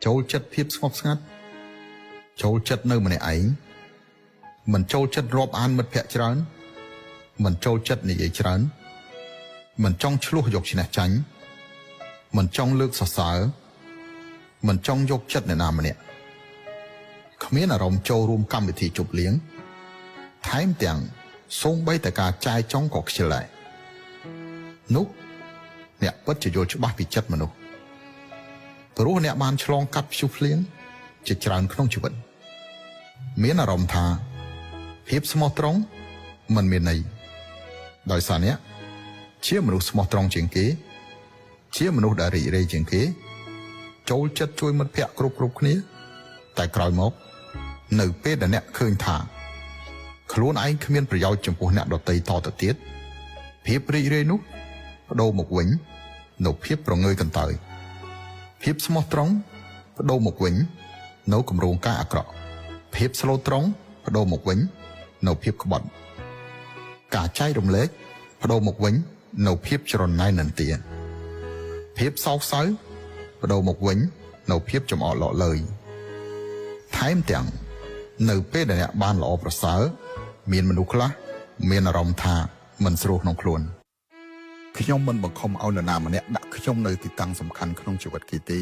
ចូលចិត្តភាពស្ងប់ស្ងាត់ចូលចិត្តនៅម្នាក់ឯងមិនចូលចិត្តរាប់អានមិត្តភក្តិច្រើនមិនចូលចិត្តនិយាយច្រើនមិនចង់ឆ្លោះយកឈ្នះចាញ់មិនចង់លើកសរសើរមិនចង់យកចិត្តអ្នកណាម្នាក់គ្មានអារម្មណ៍ចូលរួមកម្មវិធីជប់លៀងថែមទាំងសូម្បីតែការចាយចង់ក៏ខ្ជិលដែរនោះអ្នកពិតជាយល់ច្បាស់ពីចិត្តមនុស្សព្រោះអ្នកបានឆ្លងកាត់ព្យុះភ្លៀងជាច្រើនក្នុងជីវិតមានអារម្មណ៍ថាភាពស្មោះត្រង់មិនមានន័យដោយសារអ្នកជាមនុស្សស្មោះត្រង់ជាងគេជាមនុស្សដែលរីករាយជាងគេចូលចិត្តជួយមិត្តភក្តិគ្រប់គ្នាតែក្រោយមកនៅពេលដែលអ្នកឃើញថាខ្លួនឯងគ្មានប្រយោជន៍ចំពោះអ្នកដទៃតទៅទៀតភាពរីករាយនោះបដូរមកវិញនៅភាពប្រងើយកន្តើយភាពស្មោះត្រង់បដូរមកវិញនៅគម្រោងការអាក្រក់ភាពស្លូតត្រង់បដូរមកវិញនៅភាពក្បត់ការចែករំលែកបដូរមកវិញនៅភាពច្រណែននន្ទាភាពសោកសៅបដូរមកវិញនៅភាពចំអកឡកឡើយថែមទាំងនៅពេលដែលអ្នកបានល្អប្រសើរមានមនុស្សខ្លះមានអារម្មណ៍ថាមិនស្រួលក្នុងខ្លួនខ្ញុំមិនបង្ខំឲ្យនរណាម្នាក់ដាក់ខ្ញុំនៅទីតាំងសំខាន់ក្នុងជីវិតគេទេ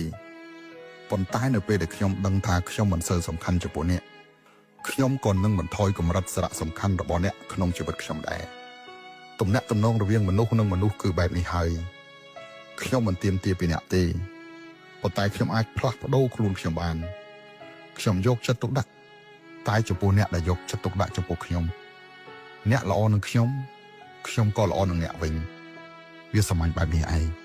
ប៉ុន្តែនៅពេលដែលខ្ញុំដឹងថាខ្ញុំមិនសូវសំខាន់ចំពោះអ្នកខ្ញុំក៏នឹងបន្ថយកម្រិតសារៈសំខាន់របស់អ្នកក្នុងជីវិតខ្ញុំដែរទំនាក់ទំនងរវាងមនុស្សនិងមនុស្សគឺបែបនេះហើយខ្ញុំមិនទាមទារពីអ្នកទេប៉ុន្តែខ្ញុំអាចផ្លាស់ប្ដូរខ្លួនខ្ញុំបានខ្ញុំយកចិត្តទុកដាក់តែចំពោះអ្នកដែលយកចិត្តទុកដាក់ចំពោះខ្ញុំអ្នកល្អនឹងខ្ញុំក៏ល្អនឹងអ្នកវិញវាសាមញ្ញបែបនេះឯង